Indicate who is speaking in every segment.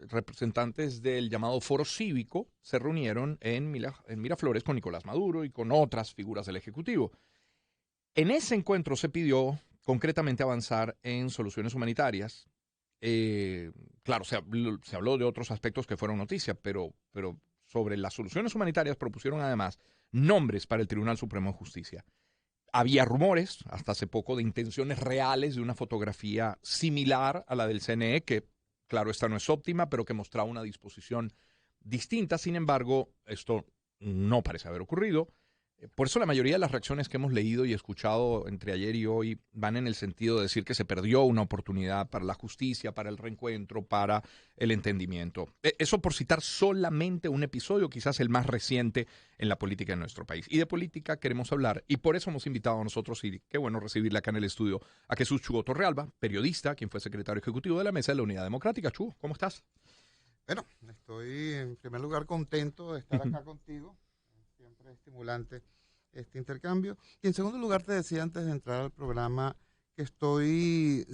Speaker 1: representantes del llamado Foro Cívico se reunieron en Miraflores con Nicolás Maduro y con otras figuras del Ejecutivo. En ese encuentro se pidió concretamente avanzar en soluciones humanitarias. Claro, se habló de otros aspectos que fueron noticia, pero sobre las soluciones humanitarias propusieron además nombres para el Tribunal Supremo de Justicia. Había rumores, hasta hace poco, de intenciones reales de una fotografía similar a la del CNE, que, claro, esta no es óptima, pero que mostraba una disposición distinta. Sin embargo, esto no parece haber ocurrido. Por eso la mayoría de las reacciones que hemos leído y escuchado entre ayer y hoy van en el sentido de decir que se perdió una oportunidad para la justicia, para el reencuentro, para el entendimiento. Eso por citar solamente un episodio, quizás el más reciente en la política de nuestro país. Y de política queremos hablar, y por eso hemos invitado a nosotros, y qué bueno recibirle acá en el estudio, a Jesús Chugo Torrealba, periodista, quien fue secretario ejecutivo de la Mesa de la Unidad Democrática. Chugo, ¿cómo estás?
Speaker 2: Bueno, estoy en primer lugar contento de estar acá contigo. Siempre estimulante este intercambio. Y en segundo lugar te decía antes de entrar al programa que estoy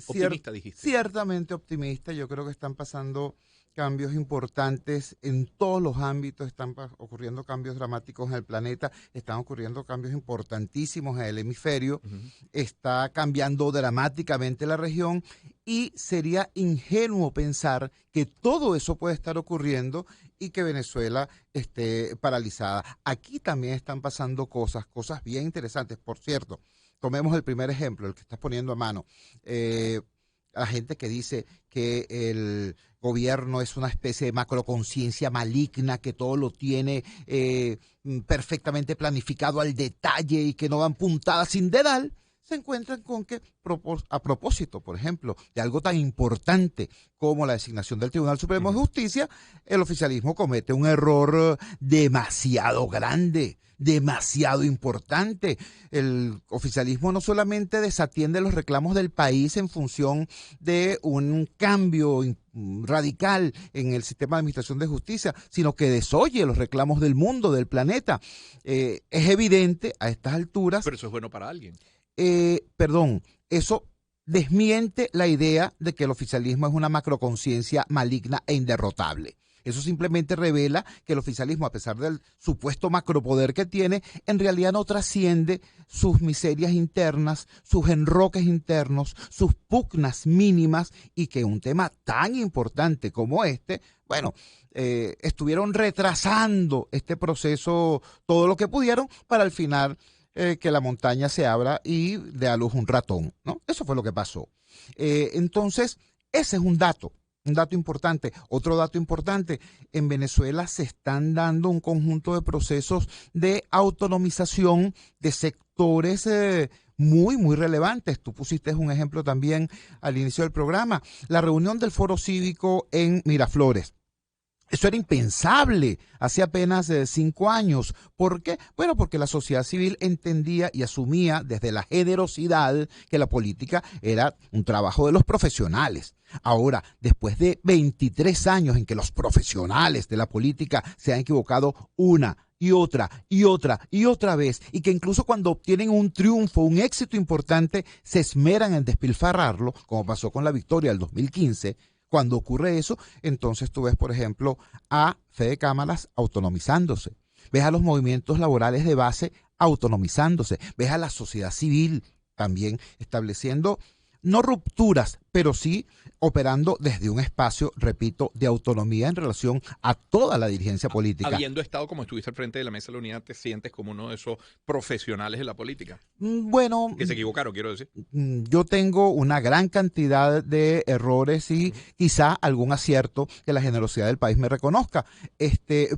Speaker 2: ciertamente optimista. Yo creo que están pasando cambios importantes en todos los ámbitos, están ocurriendo cambios dramáticos en el planeta, están ocurriendo cambios importantísimos en el hemisferio, está cambiando dramáticamente la región y sería ingenuo pensar que todo eso puede estar ocurriendo y que Venezuela esté paralizada. Aquí también están pasando cosas bien interesantes. Por cierto, tomemos el primer ejemplo, el que estás poniendo a mano. La gente que dice que el gobierno es una especie de macroconciencia maligna, que todo lo tiene perfectamente planificado al detalle y que no dan puntadas sin dedal, se encuentran con que, a propósito, por ejemplo, de algo tan importante como la designación del Tribunal Supremo de Justicia, el oficialismo comete un error demasiado grande, demasiado importante. El oficialismo no solamente desatiende los reclamos del país en función de un cambio radical en el sistema de administración de justicia, sino que desoye los reclamos del mundo, del planeta. Es evidente a estas alturas.
Speaker 1: Pero eso es bueno para alguien.
Speaker 2: Eso desmiente la idea de que el oficialismo es una macroconciencia maligna e inderrotable. Eso simplemente revela que el oficialismo, a pesar del supuesto macropoder que tiene, en realidad no trasciende sus miserias internas, sus enroques internos, sus pugnas mínimas, y que un tema tan importante como este, estuvieron retrasando este proceso todo lo que pudieron para al final que la montaña se abra y dé a luz un ratón, ¿no? Eso fue lo que pasó. Entonces, ese es un dato importante. Otro dato importante, en Venezuela se están dando un conjunto de procesos de autonomización de sectores muy relevantes. Tú pusiste un ejemplo también al inicio del programa, la reunión del Foro Cívico en Miraflores. Eso era impensable hace apenas 5 años. ¿Por qué? Bueno, porque la sociedad civil entendía y asumía desde la generosidad que la política era un trabajo de los profesionales. Ahora, después de 23 años en que los profesionales de la política se han equivocado una y otra vez, y que incluso cuando obtienen un triunfo, un éxito importante, se esmeran en despilfarrarlo, como pasó con la victoria del 2015, cuando ocurre eso, entonces tú ves, por ejemplo, a Fede Cámaras autonomizándose, ves a los movimientos laborales de base autonomizándose, ves a la sociedad civil también estableciendo no rupturas, pero sí operando desde un espacio, repito, de autonomía en relación a toda la dirigencia política.
Speaker 1: Habiendo estado como estuviste al frente de la Mesa de la Unidad, ¿te sientes como uno de esos profesionales de la política?
Speaker 2: Bueno,
Speaker 1: que se equivocaron, quiero decir.
Speaker 2: Yo tengo una gran cantidad de errores y quizá algún acierto que la generosidad del país me reconozca.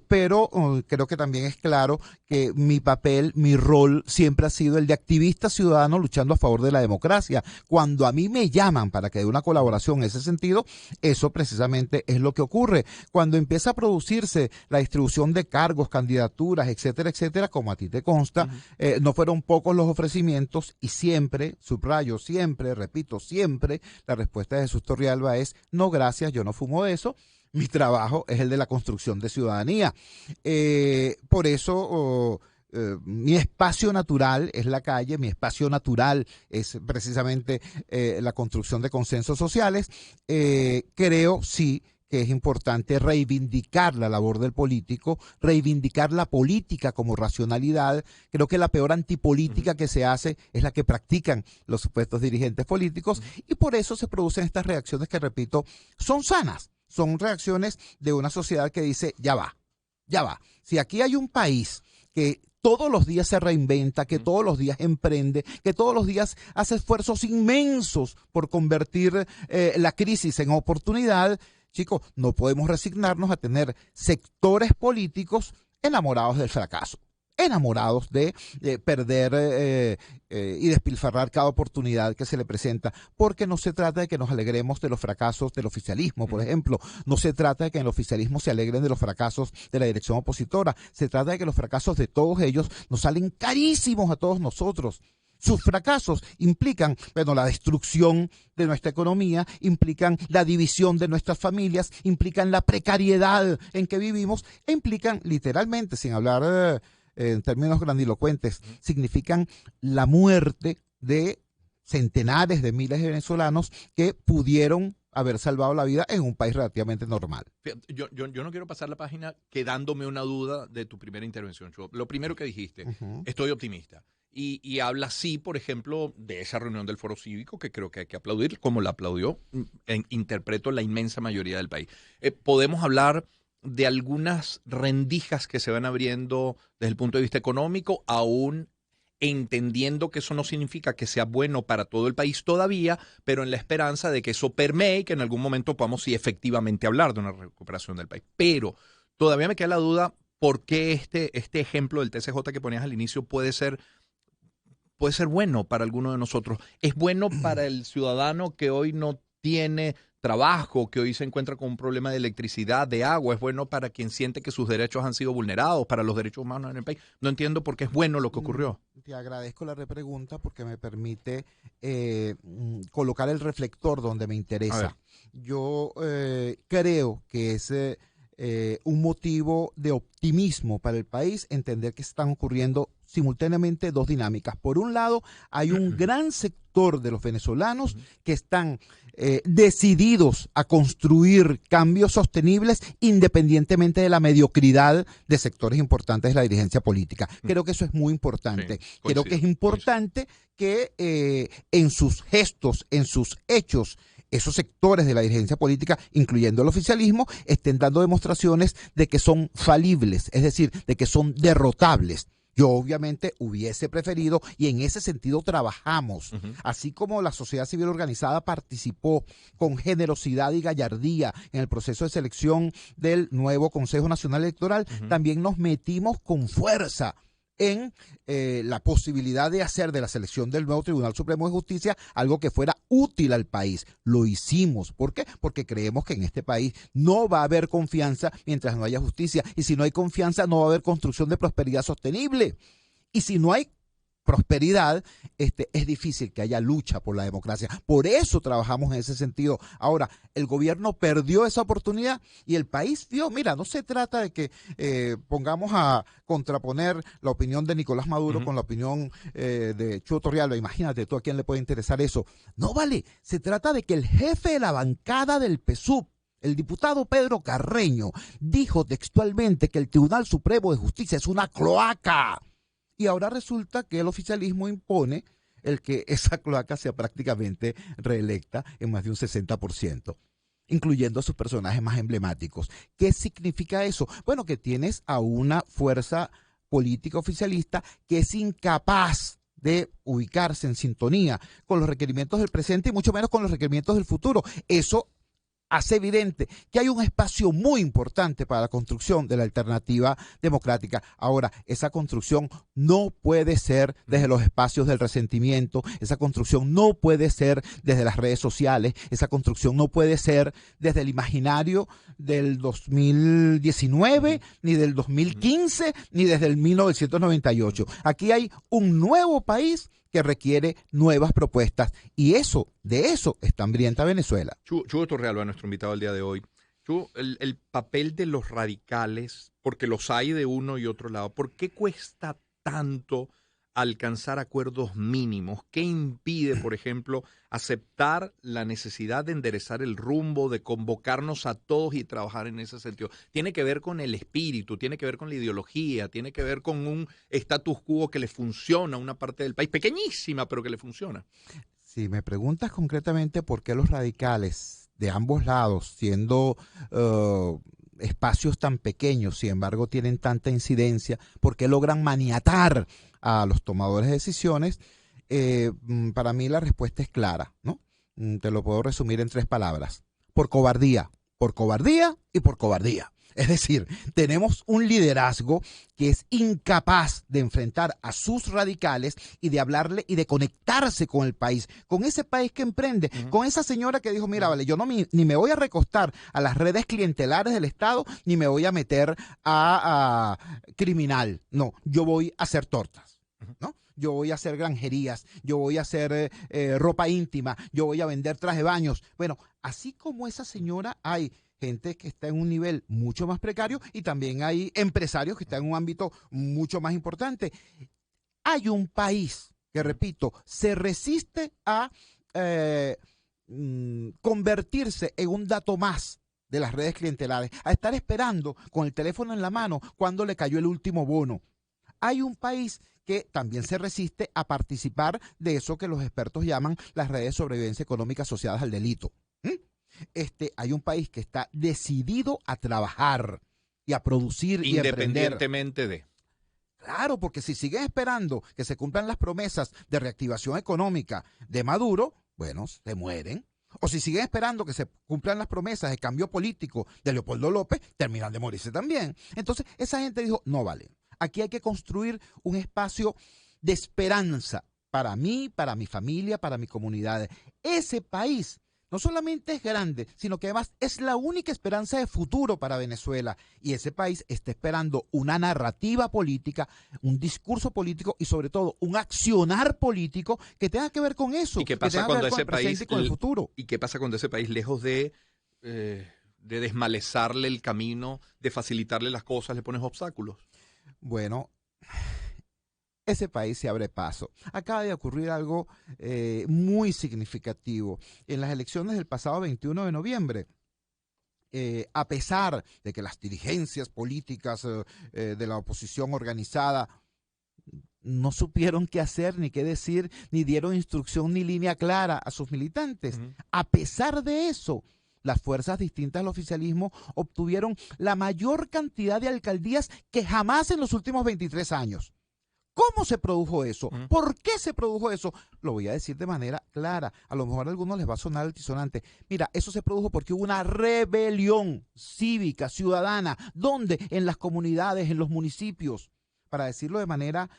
Speaker 2: Pero creo que también es claro que mi papel, mi rol siempre ha sido el de activista ciudadano luchando a favor de la democracia. Cuando a mí me llaman para que dé una colaboración en ese sentido, eso precisamente es lo que ocurre. Cuando empieza a producirse la distribución de cargos, candidaturas, etcétera, como a ti te consta, no fueron pocos los ofrecimientos y siempre, subrayo, siempre, repito, siempre, la respuesta de Jesús Torrealba es: no, gracias, yo no fumo de eso. Mi trabajo es el de la construcción de ciudadanía. Por eso mi espacio natural es la calle, mi espacio natural es precisamente la construcción de consensos sociales. Creo, sí, que es importante reivindicar la labor del político, reivindicar la política como racionalidad. Creo que la peor antipolítica que se hace es la que practican los supuestos dirigentes políticos y por eso se producen estas reacciones que, repito, son sanas. Son reacciones de una sociedad que dice, ya va. Si aquí hay un país que todos los días se reinventa, que todos los días emprende, que todos los días hace esfuerzos inmensos por convertir la crisis en oportunidad, chicos, no podemos resignarnos a tener sectores políticos enamorados del fracaso, enamorados de perder y despilfarrar cada oportunidad que se le presenta, porque no se trata de que nos alegremos de los fracasos del oficialismo, por ejemplo, no se trata de que en el oficialismo se alegren de los fracasos de la dirección opositora, se trata de que los fracasos de todos ellos nos salen carísimos a todos nosotros. Sus fracasos implican, bueno, la destrucción de nuestra economía, implican la división de nuestras familias, implican la precariedad en que vivimos e implican literalmente, sin hablar en términos grandilocuentes, significan la muerte de centenares de miles de venezolanos que pudieron haber salvado la vida en un país relativamente normal.
Speaker 1: Yo no quiero pasar la página quedándome una duda de tu primera intervención, Chu. Lo primero que dijiste, estoy optimista. Y habla sí, por ejemplo, de esa reunión del Foro Cívico, que creo que hay que aplaudir, como la aplaudió, interpreto, la inmensa mayoría del país. Podemos hablar de algunas rendijas que se van abriendo desde el punto de vista económico, aún entendiendo que eso no significa que sea bueno para todo el país todavía, pero en la esperanza de que eso permee y que en algún momento podamos sí efectivamente hablar de una recuperación del país. Pero todavía me queda la duda, ¿por qué este ejemplo del TCJ que ponías al inicio puede ser bueno para alguno de nosotros? ¿Es bueno para el ciudadano que hoy no tiene trabajo, que hoy se encuentra con un problema de electricidad, de agua? ¿Es bueno para quien siente que sus derechos han sido vulnerados, para los derechos humanos en el país? No entiendo por qué es bueno lo que ocurrió.
Speaker 2: Te agradezco la repregunta porque me permite colocar el reflector donde me interesa. Yo creo que es un motivo de optimismo para el país entender que están ocurriendo simultáneamente dos dinámicas. Por un lado, hay un gran sector de los venezolanos que están decididos a construir cambios sostenibles independientemente de la mediocridad de sectores importantes de la dirigencia política. Creo que eso es muy importante. Sí, creo que es importante que en sus gestos, en sus hechos, esos sectores de la dirigencia política, incluyendo el oficialismo, estén dando demostraciones de que son falibles, es decir, de que son derrotables. Yo obviamente hubiese preferido, y en ese sentido trabajamos, así como la sociedad civil organizada participó con generosidad y gallardía en el proceso de selección del nuevo Consejo Nacional Electoral, también nos metimos con fuerza en la posibilidad de hacer de la selección del nuevo Tribunal Supremo de Justicia algo que fuera útil al país. Lo hicimos. ¿Por qué? Porque creemos que en este país no va a haber confianza mientras no haya justicia. Y si no hay confianza, no va a haber construcción de prosperidad sostenible. Y si no hay prosperidad, es difícil que haya lucha por la democracia. Por eso trabajamos en ese sentido. Ahora, el gobierno perdió esa oportunidad y el país vio, mira, no se trata de que pongamos a contraponer la opinión de Nicolás Maduro con la opinión de Chuo Torrialba. Imagínate tú a quién le puede interesar eso. No vale, se trata de que el jefe de la bancada del PSUV, el diputado Pedro Carreño, dijo textualmente que el Tribunal Supremo de Justicia es una cloaca. Y ahora resulta que el oficialismo impone el que esa cloaca sea prácticamente reelecta en más de un 60%, incluyendo a sus personajes más emblemáticos. ¿Qué significa eso? Bueno, que tienes a una fuerza política oficialista que es incapaz de ubicarse en sintonía con los requerimientos del presente y mucho menos con los requerimientos del futuro. Eso hace evidente que hay un espacio muy importante para la construcción de la alternativa democrática. Ahora, esa construcción no puede ser desde los espacios del resentimiento, esa construcción no puede ser desde las redes sociales, esa construcción no puede ser desde el imaginario del 2019, ni del 2015, ni desde el 1998. Aquí hay un nuevo país que requiere nuevas propuestas y de eso está hambrienta Venezuela.
Speaker 1: Chuo Torrialba, nuestro invitado el día de hoy. Chuo, el papel de los radicales, porque los hay de uno y otro lado, ¿por qué cuesta tanto alcanzar acuerdos mínimos? ¿Qué impide, por ejemplo, aceptar la necesidad de enderezar el rumbo, de convocarnos a todos y trabajar en ese sentido? Tiene que ver con el espíritu, tiene que ver con la ideología, tiene que ver con un status quo que le funciona a una parte del país, pequeñísima, pero que le funciona.
Speaker 2: Si me preguntas concretamente por qué los radicales de ambos lados, siendo espacios tan pequeños, sin embargo tienen tanta incidencia, por qué logran maniatar a los tomadores de decisiones, para mí la respuesta es clara, ¿no? Te lo puedo resumir en 3 palabras. Por cobardía y por cobardía. Es decir, tenemos un liderazgo que es incapaz de enfrentar a sus radicales y de hablarle y de conectarse con el país, con ese país que emprende, con esa señora que dijo, mira, vale, yo no ni me voy a recostar a las redes clientelares del Estado, ni me voy a meter a criminal. No, yo voy a hacer tortas, ¿no? Yo voy a hacer granjerías, yo voy a hacer ropa íntima, yo voy a vender traje de baños. Bueno, así como esa señora hay gente que está en un nivel mucho más precario y también hay empresarios que están en un ámbito mucho más importante. Hay un país que, repito, se resiste a convertirse en un dato más de las redes clientelares, a estar esperando con el teléfono en la mano cuando le cayó el último bono. Hay un país que también se resiste a participar de eso que los expertos llaman las redes de sobrevivencia económica asociadas al delito. Hay un país que está decidido a trabajar y a producir y a emprender.
Speaker 1: Independientemente de.
Speaker 2: Claro, porque si siguen esperando que se cumplan las promesas de reactivación económica de Maduro, bueno, se mueren. O si siguen esperando que se cumplan las promesas de cambio político de Leopoldo López, terminan de morirse también. Entonces, esa gente dijo, no vale. Aquí hay que construir un espacio de esperanza para mí, para mi familia, para mi comunidad. Ese país no solamente es grande, sino que además es la única esperanza de futuro para Venezuela. Y ese país está esperando una narrativa política, un discurso político y sobre todo un accionar político que tenga que ver con eso.
Speaker 1: ¿Y qué pasa cuando ese país,
Speaker 2: y con el futuro?
Speaker 1: ¿Y qué pasa cuando ese país, lejos de desmalezarle el camino, de facilitarle las cosas, le pones obstáculos?
Speaker 2: Bueno, ese país se abre paso. Acaba de ocurrir algo muy significativo. En las elecciones del pasado 21 de noviembre, a pesar de que las dirigencias políticas de la oposición organizada no supieron qué hacer, ni qué decir, ni dieron instrucción ni línea clara a sus militantes, a pesar de eso, las fuerzas distintas al oficialismo obtuvieron la mayor cantidad de alcaldías que jamás en los últimos 23 años. ¿Cómo se produjo eso? ¿Por qué se produjo eso? Lo voy a decir de manera clara. A lo mejor a algunos les va a sonar altisonante. Mira, eso se produjo porque hubo una rebelión cívica, ciudadana, donde en las comunidades, en los municipios, para decirlo de manera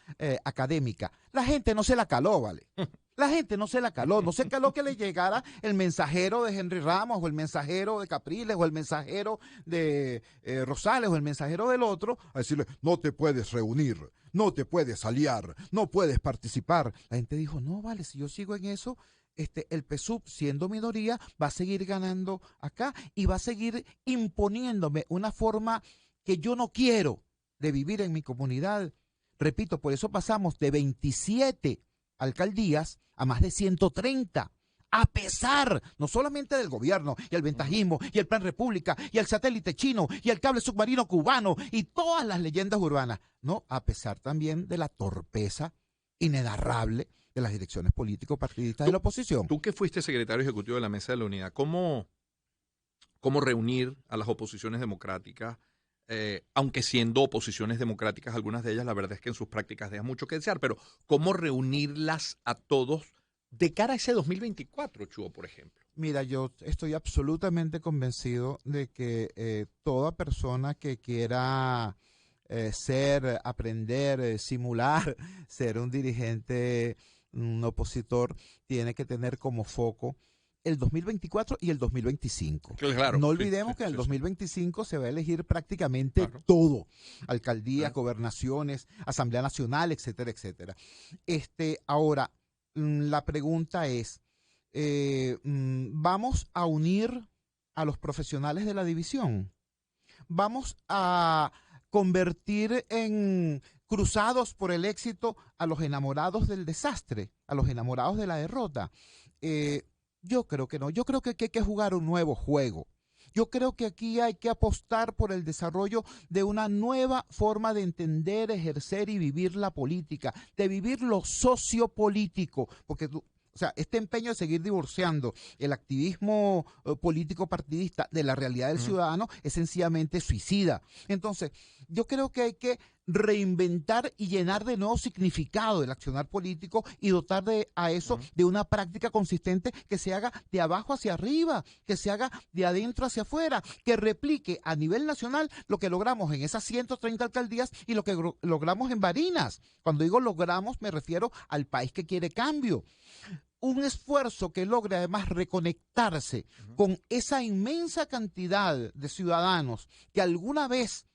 Speaker 2: académica, la gente no se la caló, ¿vale? La gente no se la caló, no se caló que le llegara el mensajero de Henry Ramos o el mensajero de Capriles o el mensajero de Rosales o el mensajero del otro a decirle, no te puedes reunir, no te puedes aliar, no puedes participar. La gente dijo, no, vale, si yo sigo en eso, el PSUV, siendo minoría, va a seguir ganando acá y va a seguir imponiéndome una forma que yo no quiero de vivir en mi comunidad. Repito, por eso pasamos de 27 alcaldías a más de 130, a pesar no solamente del gobierno y el ventajismo y el Plan República y el satélite chino y el cable submarino cubano y todas las leyendas urbanas, no, a pesar también de la torpeza inenarrable de las direcciones político-partidistas de la oposición.
Speaker 1: Tú que fuiste secretario ejecutivo de la Mesa de la Unidad, ¿cómo reunir a las oposiciones democráticas? Aunque siendo oposiciones democráticas, algunas de ellas, la verdad es que en sus prácticas dejan mucho que desear, pero ¿cómo reunirlas a todos de cara a ese 2024, Chuo, por ejemplo?
Speaker 2: Mira, yo estoy absolutamente convencido de que toda persona que quiera ser, aprender, simular, ser un dirigente, un opositor, tiene que tener como foco el 2024 y el 2025.
Speaker 1: Claro,
Speaker 2: no olvidemos que en el 2025 se va a elegir prácticamente todo. Alcaldías, gobernaciones, Asamblea Nacional, etcétera, etcétera. Ahora, la pregunta es, ¿vamos a unir a los profesionales de la división? ¿Vamos a convertir en cruzados por el éxito a los enamorados del desastre, a los enamorados de la derrota. Yo creo que no. Yo creo que aquí hay que jugar un nuevo juego. Yo creo que aquí hay que apostar por el desarrollo de una nueva forma de entender, ejercer y vivir la política, de vivir lo sociopolítico, porque o sea, este empeño de seguir divorciando el activismo político partidista de la realidad del ciudadano es sencillamente suicida. Entonces, yo creo que hay que reinventar y llenar de nuevo significado el accionar político y dotar a eso de una práctica consistente que se haga de abajo hacia arriba, que se haga de adentro hacia afuera, que replique a nivel nacional lo que logramos en esas 130 alcaldías y lo que logramos en Barinas. Cuando digo logramos, me refiero al país que quiere cambio. Un esfuerzo que logre además reconectarse con esa inmensa cantidad de ciudadanos que alguna vez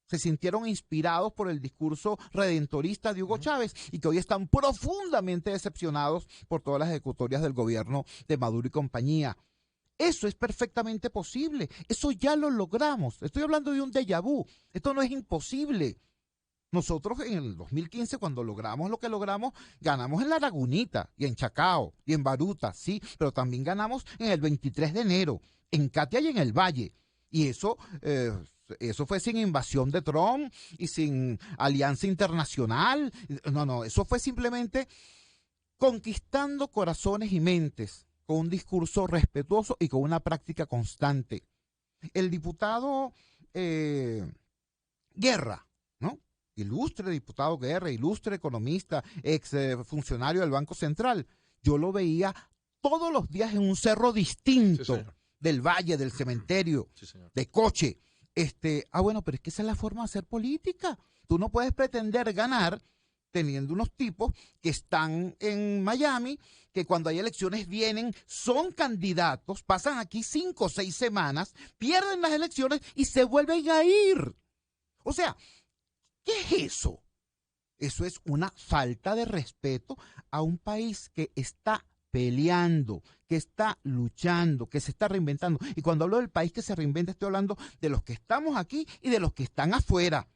Speaker 2: se sintieron inspirados por el discurso redentorista de Hugo Chávez y que hoy están profundamente decepcionados por todas las ejecutorias del gobierno de Maduro y compañía. Eso es perfectamente posible. Eso ya lo logramos. Estoy hablando de un déjà vu. Esto no es imposible. Nosotros en el 2015, cuando logramos lo que logramos, ganamos en La Lagunita y en Chacao y en Baruta, sí, pero también ganamos en el 23 de enero, en Catia y en el Valle. Y eso fue sin invasión de Trump y sin alianza internacional. No, eso fue simplemente conquistando corazones y mentes con un discurso respetuoso y con una práctica constante. El diputado Guerra, ¿no? Ilustre diputado Guerra, ilustre economista, ex funcionario del Banco Central. Yo lo veía todos los días en un cerro distinto del Valle, del Cementerio, de Coche. Bueno, pero es que esa es la forma de hacer política. Tú no puedes pretender ganar teniendo unos tipos que están en Miami, que cuando hay elecciones vienen, son candidatos, pasan aquí 5 o 6 semanas, pierden las elecciones y se vuelven a ir. O sea, ¿qué es eso? Eso es una falta de respeto a un país que está peleando, que está luchando, que se está reinventando. Y cuando hablo del país que se reinventa, estoy hablando de los que estamos aquí y de los que están afuera.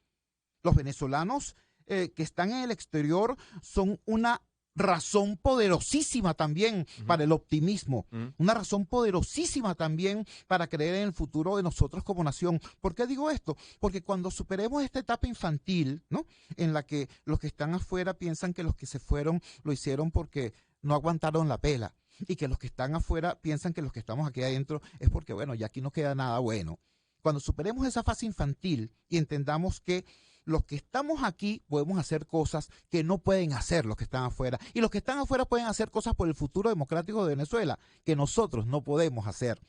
Speaker 2: Los venezolanos que están en el exterior son una razón poderosísima también para el optimismo, una razón poderosísima también para creer en el futuro de nosotros como nación. ¿Por qué digo esto? Porque cuando superemos esta etapa infantil, ¿no?, en la que los que están afuera piensan que los que se fueron lo hicieron porque no aguantaron la pela, y que los que están afuera piensan que los que estamos aquí adentro es porque, bueno, ya aquí no queda nada bueno. Cuando superemos esa fase infantil y entendamos que los que estamos aquí podemos hacer cosas que no pueden hacer los que están afuera, y los que están afuera pueden hacer cosas por el futuro democrático de Venezuela que nosotros no podemos hacer.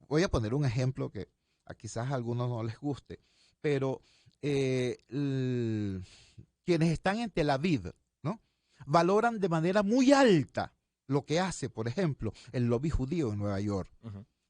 Speaker 2: Voy a poner un ejemplo que quizás a algunos no les guste, pero quienes están en Tel Aviv, ¿no?, valoran de manera muy alta lo que hace, por ejemplo, el lobby judío en Nueva York.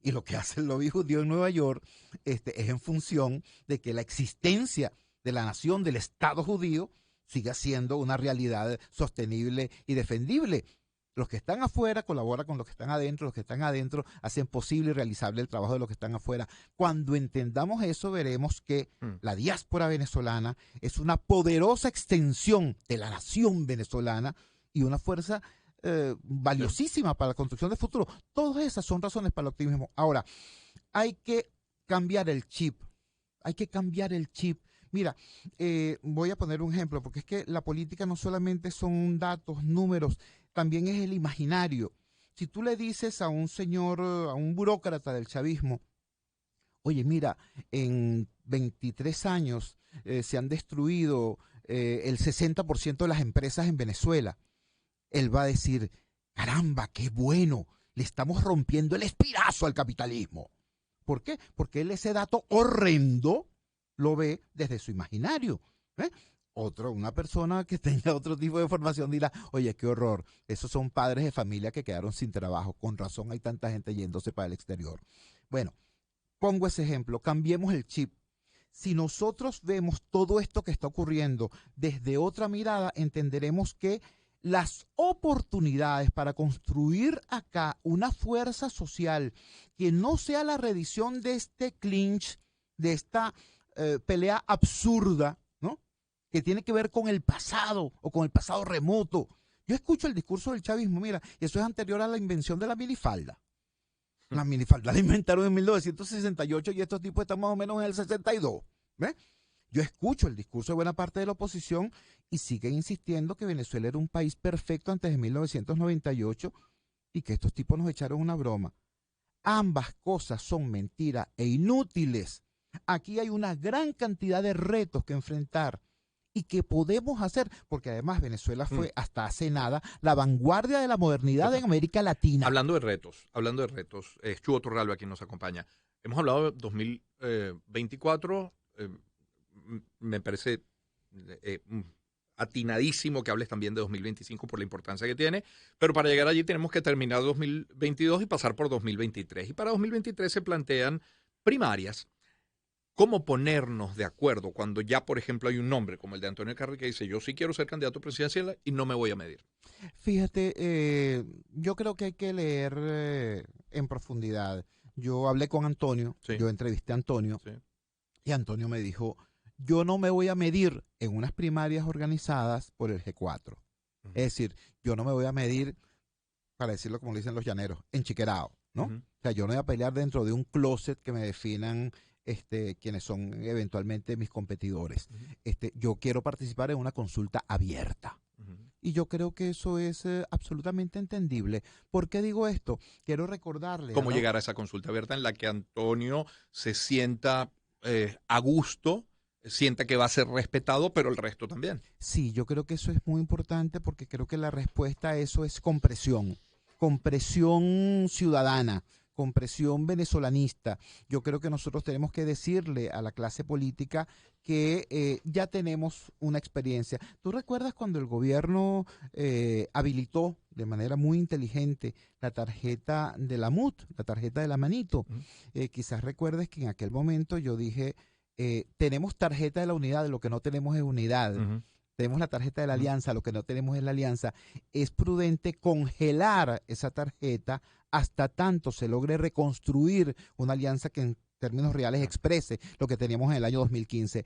Speaker 2: Y lo que hace el lobby judío en Nueva York es en función de que la existencia de la nación, del Estado judío, siga siendo una realidad sostenible y defendible. Los que están afuera colaboran con los que están adentro, los que están adentro hacen posible y realizable el trabajo de los que están afuera. Cuando entendamos eso, veremos que la diáspora venezolana es una poderosa extensión de la nación venezolana y una fuerza valiosísima para la construcción del futuro. Todas esas son razones para el optimismo. Ahora, hay que cambiar el chip. Hay que cambiar el chip. Mira, voy a poner un ejemplo, porque es que la política no solamente son datos, números, también es el imaginario. Si tú le dices a un señor, a un burócrata del chavismo, oye, mira, en 23 años se han destruido el 60% de las empresas en Venezuela, él va a decir, caramba, qué bueno, le estamos rompiendo el espirazo al capitalismo. ¿Por qué? Porque él ese dato horrendo lo ve desde su imaginario. Una persona que tenga otro tipo de formación dirá, oye, qué horror, esos son padres de familia que quedaron sin trabajo, con razón hay tanta gente yéndose para el exterior. Bueno, pongo ese ejemplo, cambiemos el chip. Si nosotros vemos todo esto que está ocurriendo desde otra mirada, entenderemos que las oportunidades para construir acá una fuerza social que no sea la reedición de este clinch, de esta pelea absurda, ¿no? Que tiene que ver con el pasado o con el pasado remoto. Yo escucho el discurso del chavismo, mira, y eso es anterior a la invención de la minifalda. La minifalda la inventaron en 1968 y estos tipos están más o menos en el 62. ¿Ves? Yo escucho el discurso de buena parte de la oposición y siguen insistiendo que Venezuela era un país perfecto antes de 1998 y que estos tipos nos echaron una broma. Ambas cosas son mentiras e inútiles. Aquí hay una gran cantidad de retos que enfrentar y que podemos hacer, porque además Venezuela fue hasta hace nada la vanguardia de la modernidad en América Latina.
Speaker 1: Hablando de retos, es Chugo Torralba quien nos acompaña. Hemos hablado de 2024, me parece atinadísimo que hables también de 2025 por la importancia que tiene, pero para llegar allí tenemos que terminar 2022 y pasar por 2023. Y para 2023 se plantean primarias. ¿Cómo ponernos de acuerdo cuando ya, por ejemplo, hay un nombre como el de Antonio Carri que dice yo sí quiero ser candidato presidencial y no me voy a medir?
Speaker 2: Fíjate, yo creo que hay que leer en profundidad. Yo hablé con Antonio,
Speaker 1: sí.
Speaker 2: Yo entrevisté a Antonio
Speaker 1: sí.
Speaker 2: Y Antonio me dijo, yo no me voy a medir en unas primarias organizadas por el G4. Es decir, yo no me voy a medir, para decirlo como le dicen los llaneros, enchiquerado, ¿no? O sea, yo no voy a pelear dentro de un closet que me definan quienes son eventualmente mis competidores. Yo quiero participar en una consulta abierta. Y yo creo que eso es absolutamente entendible. ¿Por qué digo esto? Quiero recordarle.
Speaker 1: ¿Cómo llegar a esa consulta abierta en la que Antonio se sienta a gusto, sienta que va a ser respetado, pero el resto también?
Speaker 2: Sí, yo creo que eso es muy importante porque creo que la respuesta a eso es compresión ciudadana, compresión venezolanista. Yo creo que nosotros tenemos que decirle a la clase política que ya tenemos una experiencia. ¿Tú recuerdas cuando el gobierno habilitó de manera muy inteligente la tarjeta de la MUT, la tarjeta de la manito? Quizás recuerdes que en aquel momento yo dije, tenemos tarjeta de la unidad, lo que no tenemos es unidad. Tenemos la tarjeta de la alianza, lo que no tenemos es la alianza. Es prudente congelar esa tarjeta hasta tanto se logre reconstruir una alianza que en términos reales exprese lo que teníamos en el año 2015.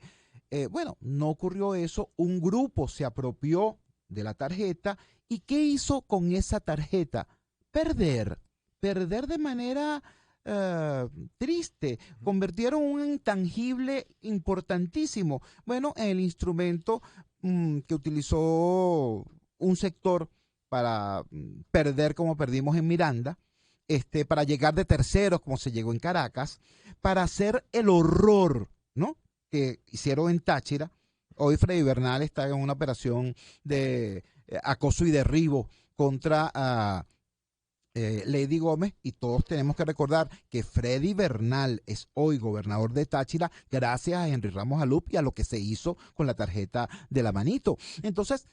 Speaker 2: Bueno, no ocurrió eso. Un grupo se apropió de la tarjeta y ¿qué hizo con esa tarjeta? Perder de manera triste. Convirtieron un intangible importantísimo, bueno, en el instrumento que utilizó un sector para perder como perdimos en Miranda, para llegar de terceros como se llegó en Caracas, para hacer el horror, ¿no?, que hicieron en Táchira. Hoy Freddy Bernal está en una operación de acoso y derribo contra Lady Gómez, y todos tenemos que recordar que Freddy Bernal es hoy gobernador de Táchira gracias a Henry Ramos Alup y a lo que se hizo con la tarjeta de la manito. Entonces,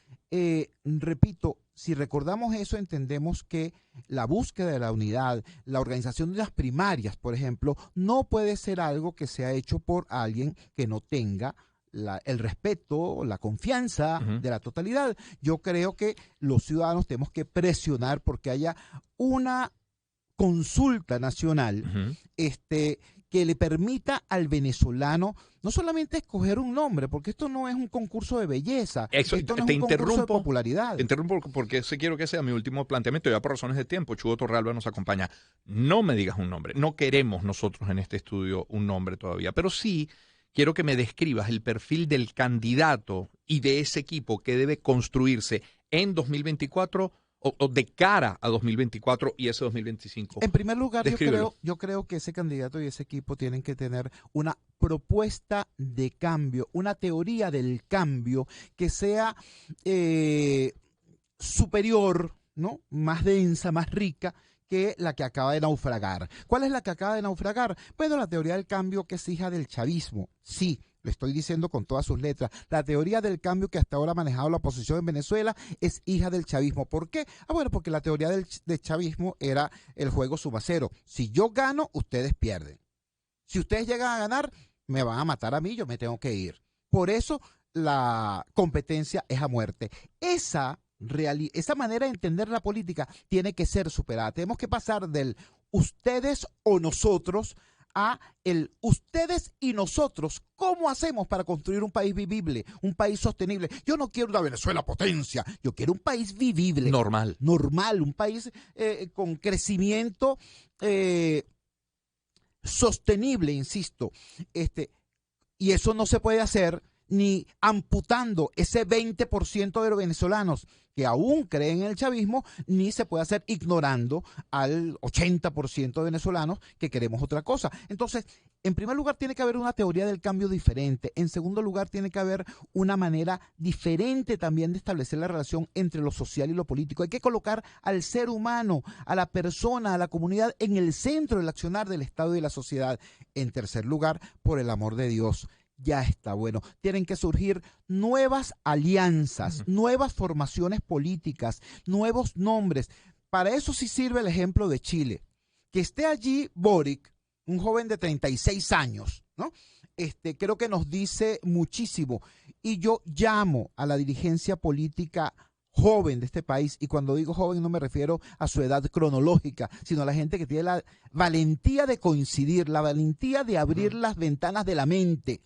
Speaker 2: repito, si recordamos eso, entendemos que la búsqueda de la unidad, la organización de las primarias, por ejemplo, no puede ser algo que sea hecho por alguien que no tenga el respeto, la confianza de la totalidad. Yo creo que los ciudadanos tenemos que presionar porque haya una consulta nacional que le permita al venezolano no solamente escoger un nombre, porque esto no es un concurso de belleza, esto no es un concurso de popularidad.
Speaker 1: Te interrumpo porque quiero que sea mi último planteamiento, ya por razones de tiempo. Chugo Torralba nos acompaña. No me digas un nombre, no queremos nosotros en este estudio un nombre todavía, pero sí quiero que me describas el perfil del candidato y de ese equipo que debe construirse en 2024 o de cara a 2024 y ese 2025.
Speaker 2: En primer lugar, yo creo que ese candidato y ese equipo tienen que tener una propuesta de cambio, una teoría del cambio que sea superior, ¿no?, más densa, más rica que la que acaba de naufragar. ¿Cuál es la que acaba de naufragar? Bueno, la teoría del cambio, que es hija del chavismo. Sí, lo estoy diciendo con todas sus letras. La teoría del cambio que hasta ahora ha manejado la oposición en Venezuela es hija del chavismo. ¿Por qué? Bueno, porque la teoría del chavismo era el juego suma cero. Si yo gano, ustedes pierden. Si ustedes llegan a ganar, me van a matar a mí, yo me tengo que ir. Por eso la competencia es a muerte. Esa manera de entender la política tiene que ser superada. Tenemos que pasar del ustedes o nosotros a el ustedes y nosotros. ¿Cómo hacemos para construir un país vivible, un país sostenible? Yo no quiero una Venezuela potencia, yo quiero un país vivible.
Speaker 1: Normal.
Speaker 2: Normal, un país con crecimiento sostenible, insisto. Y eso no se puede hacer ni amputando ese 20% de los venezolanos que aún creen en el chavismo, ni se puede hacer ignorando al 80% de venezolanos que queremos otra cosa. Entonces, en primer lugar, tiene que haber una teoría del cambio diferente. En segundo lugar, tiene que haber una manera diferente también de establecer la relación entre lo social y lo político. Hay que colocar al ser humano, a la persona, a la comunidad en el centro del accionar del Estado y de la sociedad. En tercer lugar, por el amor de Dios, ya está bueno. Tienen que surgir nuevas alianzas, nuevas formaciones políticas, nuevos nombres. Para eso sí sirve el ejemplo de Chile. Que esté allí Boric, un joven de 36 años, ¿no? Creo que nos dice muchísimo. Y yo llamo a la dirigencia política joven de este país, y cuando digo joven no me refiero a su edad cronológica, sino a la gente que tiene la valentía de coincidir, la valentía de abrir las ventanas de la mente.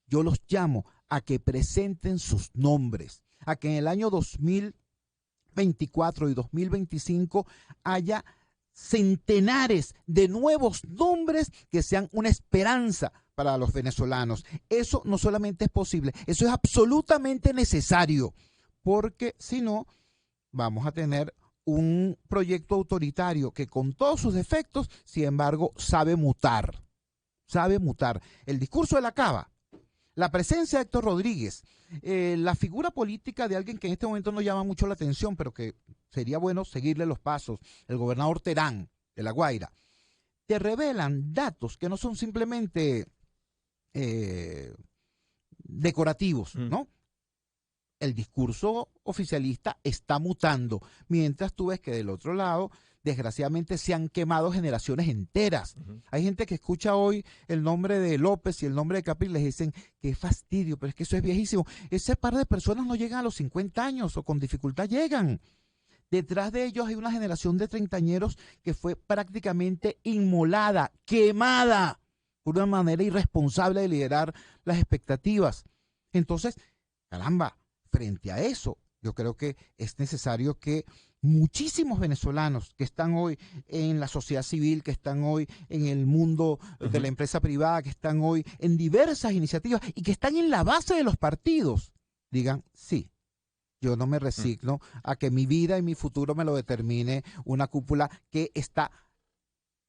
Speaker 2: Yo los llamo a que presenten sus nombres, a que en el año 2024 y 2025 haya centenares de nuevos nombres que sean una esperanza para los venezolanos. Eso no solamente es posible, eso es absolutamente necesario, porque si no, vamos a tener un proyecto autoritario que con todos sus defectos, sin embargo, sabe mutar. Sabe mutar. El discurso de la Cava, la presencia de Héctor Rodríguez, la figura política de alguien que en este momento no llama mucho la atención, pero que sería bueno seguirle los pasos, el gobernador Terán de La Guaira, te revelan datos que no son simplemente decorativos, ¿no? El discurso oficialista está mutando, mientras tú ves que del otro lado, desgraciadamente, se han quemado generaciones enteras. Hay gente que escucha hoy el nombre de López y el nombre de Capriles y les dicen, qué fastidio, pero es que eso es viejísimo. Ese par de personas no llegan a los 50 años o con dificultad llegan. Detrás de ellos hay una generación de treintañeros que fue prácticamente inmolada, quemada, por una manera irresponsable de liderar las expectativas. Entonces, caramba, frente a eso, yo creo que es necesario que muchísimos venezolanos que están hoy en la sociedad civil, que están hoy en el mundo de la empresa privada, que están hoy en diversas iniciativas y que están en la base de los partidos, digan, sí, yo no me resigno a que mi vida y mi futuro me lo determine una cúpula que está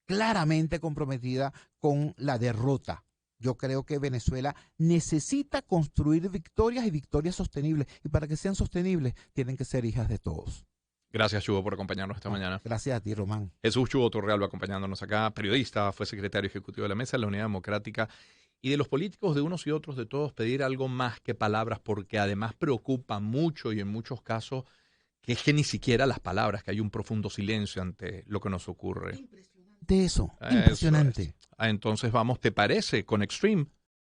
Speaker 2: claramente comprometida con la derrota. Yo creo que Venezuela necesita construir victorias y victorias sostenibles. Y para que sean sostenibles, tienen que ser hijas de todos.
Speaker 1: Gracias, Chugo, por acompañarnos esta mañana.
Speaker 2: Gracias a ti, Román.
Speaker 1: Jesús Chugo Torrealba acompañándonos acá, periodista, fue secretario ejecutivo de la Mesa de la Unidad Democrática. Y de los políticos, de unos y otros, de todos, pedir algo más que palabras, porque además preocupa mucho y en muchos casos que es que ni siquiera las palabras, que hay un profundo silencio ante lo que nos ocurre.
Speaker 2: Impresionante eso, impresionante.
Speaker 1: Eso es. Entonces vamos, ¿te parece? Con Extreme.